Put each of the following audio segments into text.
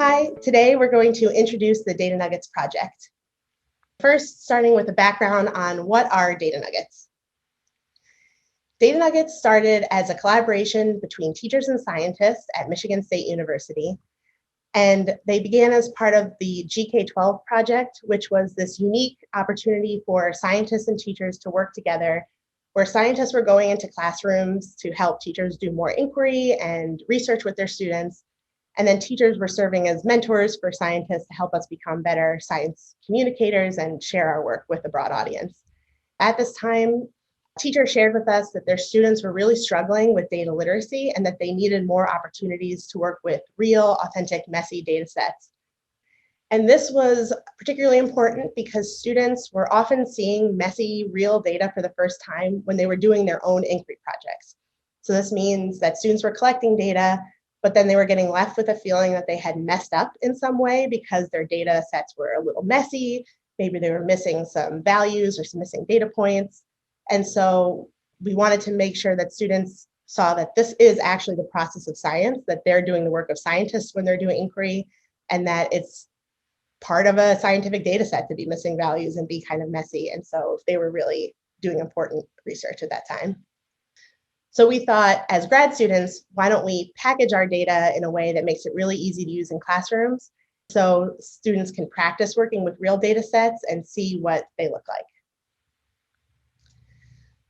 Hi, today we're going to introduce the Data Nuggets project. First, starting with a background on what are Data Nuggets. Data Nuggets started as a collaboration between teachers and scientists at Michigan State University, and they began as part of the GK-12 project, which was this unique opportunity for scientists and teachers to work together, where scientists were going into classrooms to help teachers do more inquiry and research with their students. And then teachers were serving as mentors for scientists to help us become better science communicators and share our work with a broad audience. At this time, teachers shared with us that their students were really struggling with data literacy and that they needed more opportunities to work with real, authentic, messy data sets. And this was particularly important because students were often seeing messy, real data for the first time when they were doing their own inquiry projects. So this means that students were collecting data, but then they were getting left with a feeling that they had messed up in some way because their data sets were a little messy. Maybe they were missing some values or some missing data points. And so we wanted to make sure that students saw that this is actually the process of science, that they're doing the work of scientists when they're doing inquiry, and that it's part of a scientific data set to be missing values and be kind of messy. And so they were really doing important research at that time. So we thought, as grad students, why don't we package our data in a way that makes it really easy to use in classrooms so students can practice working with real data sets and see what they look like.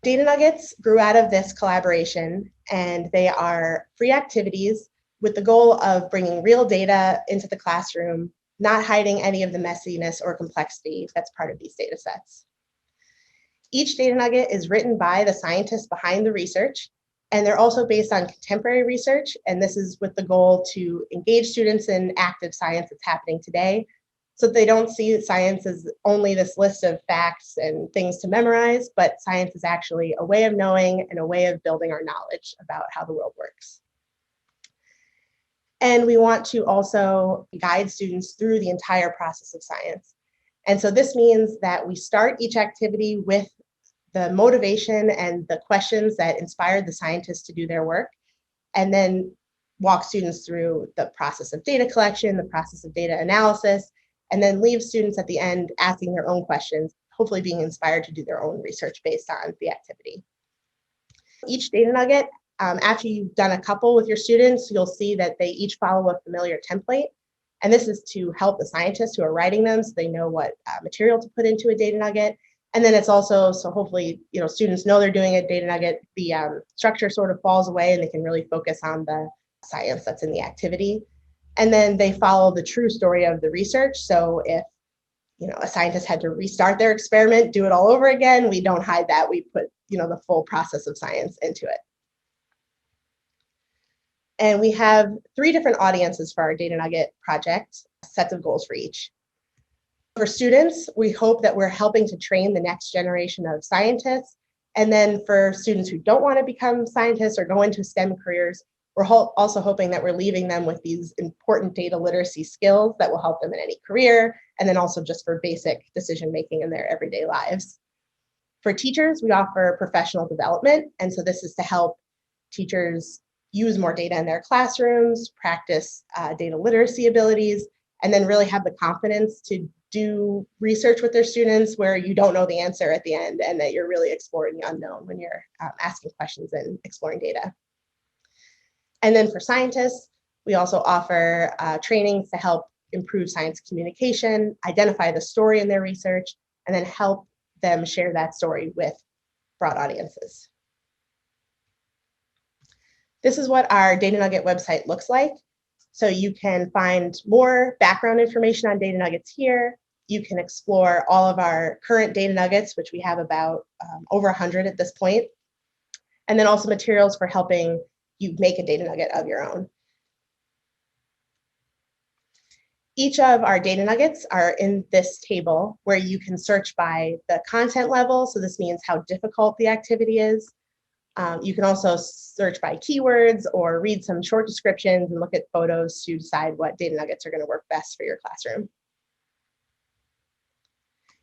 Data Nuggets grew out of this collaboration, and they are free activities with the goal of bringing real data into the classroom, not hiding any of the messiness or complexity that's part of these data sets. Each data nugget is written by the scientists behind the research, and they're also based on contemporary research, and this is with the goal to engage students in active science that's happening today, so that they don't see science as only this list of facts and things to memorize, but science is actually a way of knowing and a way of building our knowledge about how the world works. And we want to also guide students through the entire process of science. And so this means that we start each activity with the motivation and the questions that inspired the scientists to do their work, and then walk students through the process of data collection, the process of data analysis, and then leave students at the end asking their own questions, hopefully being inspired to do their own research based on the activity. Each data nugget, after you've done a couple with your students, you'll see that they each follow a familiar template. And this is to help the scientists who are writing them so they know what material to put into a data nugget. And then it's also, so hopefully, students know they're doing a data nugget, the structure sort of falls away and they can really focus on the science that's in the activity. And then they follow the true story of the research. So if a scientist had to restart their experiment, do it all over again, we don't hide that. We put the full process of science into it. And we have 3 different audiences for our data nugget project, sets of goals for each. For students, we hope that we're helping to train the next generation of scientists. And then for students who don't want to become scientists or go into STEM careers, we're also hoping that we're leaving them with these important data literacy skills that will help them in any career, and then also just for basic decision making in their everyday lives. For teachers, we offer professional development, and so this is to help teachers use more data in their classrooms, practice data literacy abilities, and then really have the confidence to do research with their students where you don't know the answer at the end and that you're really exploring the unknown when you're asking questions and exploring data. And then for scientists, we also offer trainings to help improve science communication, identify the story in their research, and then help them share that story with broad audiences. This is what our Data Nugget website looks like. So you can find more background information on Data Nuggets here. You can explore all of our current Data Nuggets, which we have about over 100 at this point. And then also materials for helping you make a Data Nugget of your own. Each of our Data Nuggets are in this table where you can search by the content level. So this means how difficult the activity is. You can also search by keywords or read some short descriptions and look at photos to decide what data nuggets are going to work best for your classroom.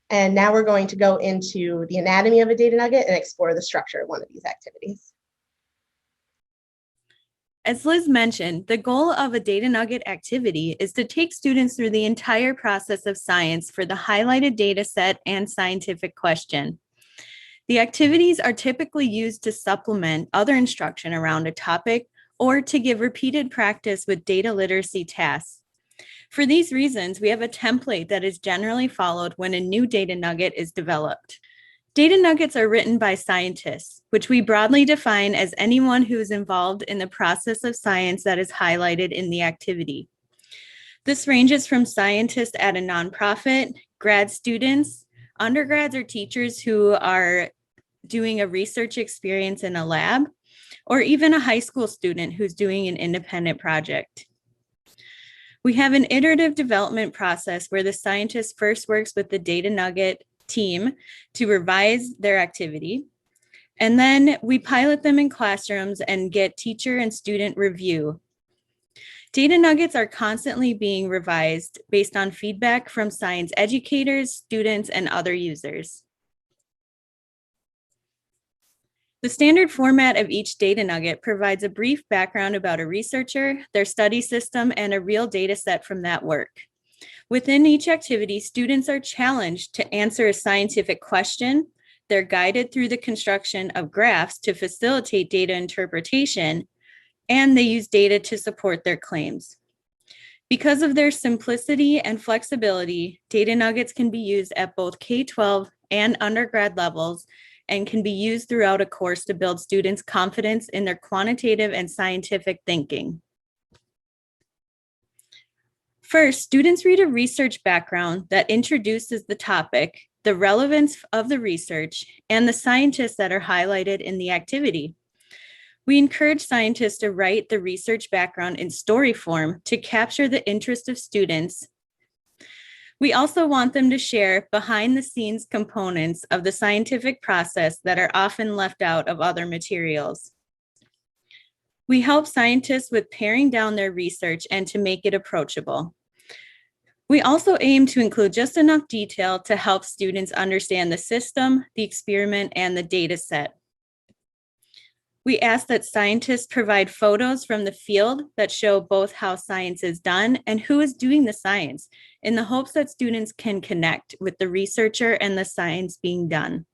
And now we're going to go into the anatomy of a data nugget and explore the structure of one of these activities. As Liz mentioned, the goal of a data nugget activity is to take students through the entire process of science for the highlighted data set and scientific question. The activities are typically used to supplement other instruction around a topic or to give repeated practice with data literacy tasks. For these reasons, we have a template that is generally followed when a new data nugget is developed. Data nuggets are written by scientists, which we broadly define as anyone who is involved in the process of science that is highlighted in the activity. This ranges from scientists at a nonprofit, grad students, undergrads or teachers who are doing a research experience in a lab, or even a high school student who's doing an independent project. We have an iterative development process where the scientist first works with the data nugget team to revise their activity. And then we pilot them in classrooms and get teacher and student review. Data nuggets are constantly being revised based on feedback from science educators, students, and other users. The standard format of each data nugget provides a brief background about a researcher, their study system, and a real data set from that work. Within each activity, students are challenged to answer a scientific question. They're guided through the construction of graphs to facilitate data interpretation, and they use data to support their claims. Because of their simplicity and flexibility, data nuggets can be used at both K-12 and undergrad levels and can be used throughout a course to build students' confidence in their quantitative and scientific thinking. First, students read a research background that introduces the topic, the relevance of the research, and the scientists that are highlighted in the activity. We encourage scientists to write the research background in story form to capture the interest of students. We also want them to share behind-the-scenes components of the scientific process that are often left out of other materials. We help scientists with paring down their research and to make it approachable. We also aim to include just enough detail to help students understand the system, the experiment, and the data set. We ask that scientists provide photos from the field that show both how science is done and who is doing the science, in the hopes that students can connect with the researcher and the science being done.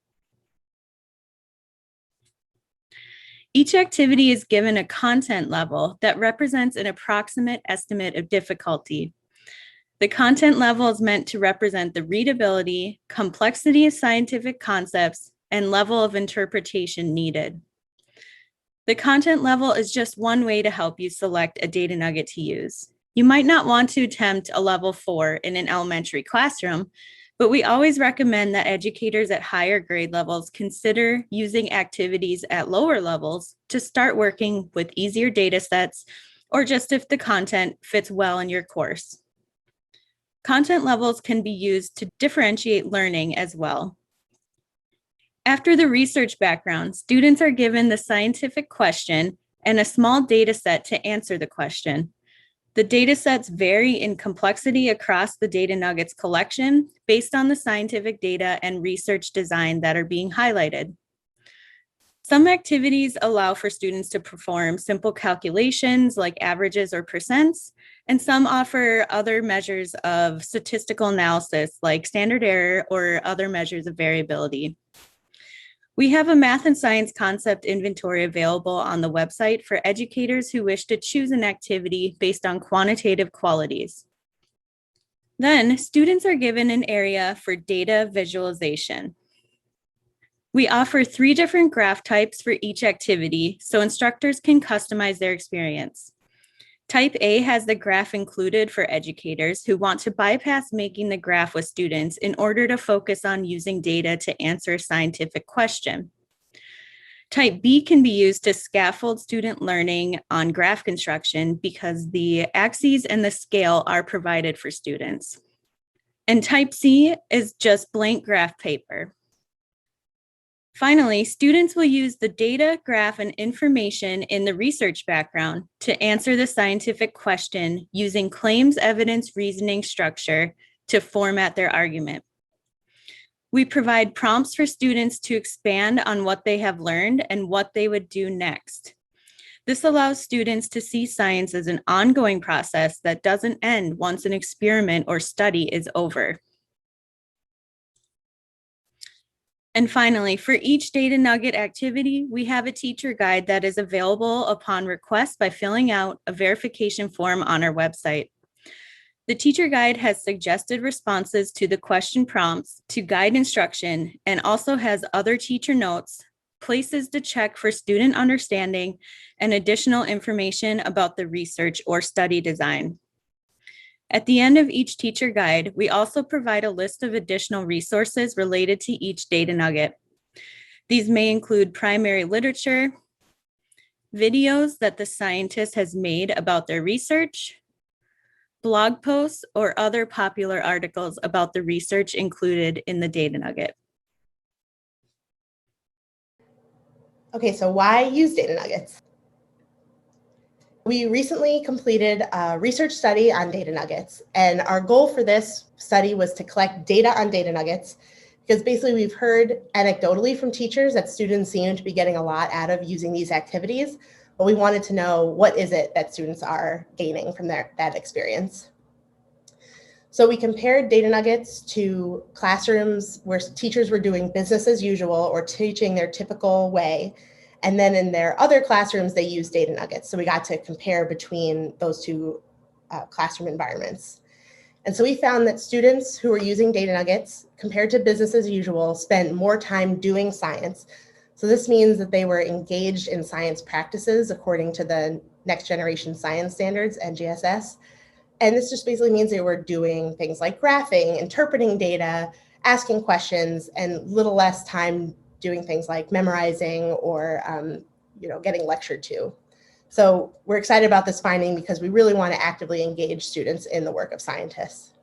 Each activity is given a content level that represents an approximate estimate of difficulty. The content level is meant to represent the readability, complexity of scientific concepts, and level of interpretation needed. The content level is just one way to help you select a data nugget to use. You might not want to attempt a level 4 in an elementary classroom, but we always recommend that educators at higher grade levels consider using activities at lower levels to start working with easier data sets, or just if the content fits well in your course. Content levels can be used to differentiate learning as well. After the research background, students are given the scientific question and a small data set to answer the question. The data sets vary in complexity across the data nuggets collection based on the scientific data and research design that are being highlighted. Some activities allow for students to perform simple calculations like averages or percents, and some offer other measures of statistical analysis like standard error or other measures of variability. We have a math and science concept inventory available on the website for educators who wish to choose an activity based on quantitative qualities. Then, students are given an area for data visualization. We offer 3 different graph types for each activity, so instructors can customize their experience. Type A has the graph included for educators who want to bypass making the graph with students in order to focus on using data to answer a scientific question. Type B can be used to scaffold student learning on graph construction because the axes and the scale are provided for students. And type C is just blank graph paper. Finally, students will use the data, graph, and information in the research background to answer the scientific question using claims evidence reasoning structure to format their argument. We provide prompts for students to expand on what they have learned and what they would do next. This allows students to see science as an ongoing process that doesn't end once an experiment or study is over. And finally, for each data nugget activity, we have a teacher guide that is available upon request by filling out a verification form on our website. The teacher guide has suggested responses to the question prompts to guide instruction and also has other teacher notes, places to check for student understanding, and additional information about the research or study design. At the end of each teacher guide, we also provide a list of additional resources related to each data nugget. These may include primary literature, videos that the scientist has made about their research, blog posts, or other popular articles about the research included in the data nugget. Okay, so why use data nuggets? We recently completed a research study on data nuggets, and our goal for this study was to collect data on data nuggets because basically we've heard anecdotally from teachers that students seem to be getting a lot out of using these activities, but we wanted to know what is it that students are gaining from that experience. So we compared data nuggets to classrooms where teachers were doing business as usual or teaching their typical way. And then in their other classrooms, they used data nuggets. So we got to compare between those two classroom environments. And so we found that students who were using data nuggets compared to business as usual spent more time doing science. So this means that they were engaged in science practices according to the Next Generation Science Standards, NGSS. And this just basically means they were doing things like graphing, interpreting data, asking questions, and little less time doing things like memorizing or getting lectured to. So we're excited about this finding because we really want to actively engage students in the work of scientists.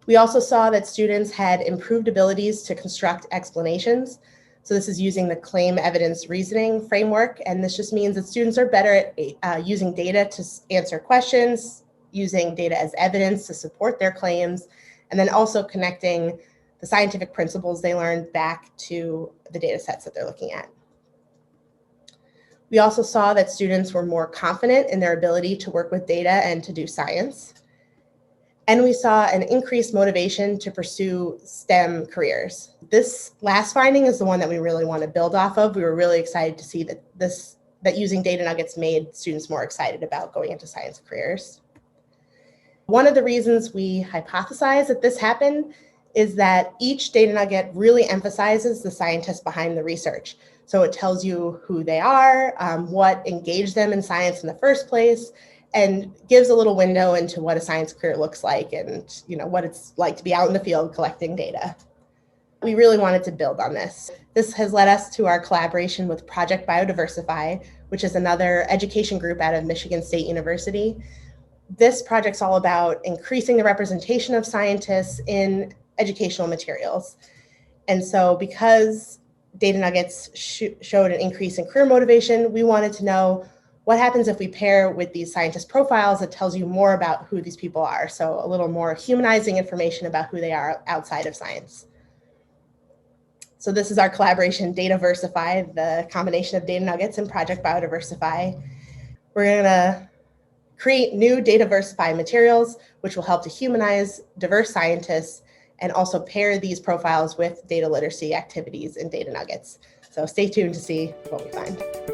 We also saw that students had improved abilities to construct explanations. So this is using the claim evidence reasoning framework. And this just means that students are better at using data to answer questions, using data as evidence to support their claims, and then also connecting the scientific principles they learned back to the data sets that they're looking at. We also saw that students were more confident in their ability to work with data and to do science. And we saw an increased motivation to pursue STEM careers. This last finding is the one that we really want to build off of. We were really excited to see that using data nuggets made students more excited about going into science careers. One of the reasons we hypothesize that this happened is that each data nugget really emphasizes the scientists behind the research. So it tells you who they are, what engaged them in science in the first place, and gives a little window into what a science career looks like and what it's like to be out in the field collecting data. We really wanted to build on this. This has led us to our collaboration with Project Biodiversify, which is another education group out of Michigan State University. This project's all about increasing the representation of scientists in educational materials. And so because data nuggets showed an increase in career motivation, we wanted to know what happens if we pair with these scientist profiles that tells you more about who these people are. So a little more humanizing information about who they are outside of science. So this is our collaboration, Dataversify, the combination of data nuggets and Project Biodiversify. We're going to create new Dataversify materials, which will help to humanize diverse scientists and also pair these profiles with data literacy activities and data nuggets. So stay tuned to see what we find.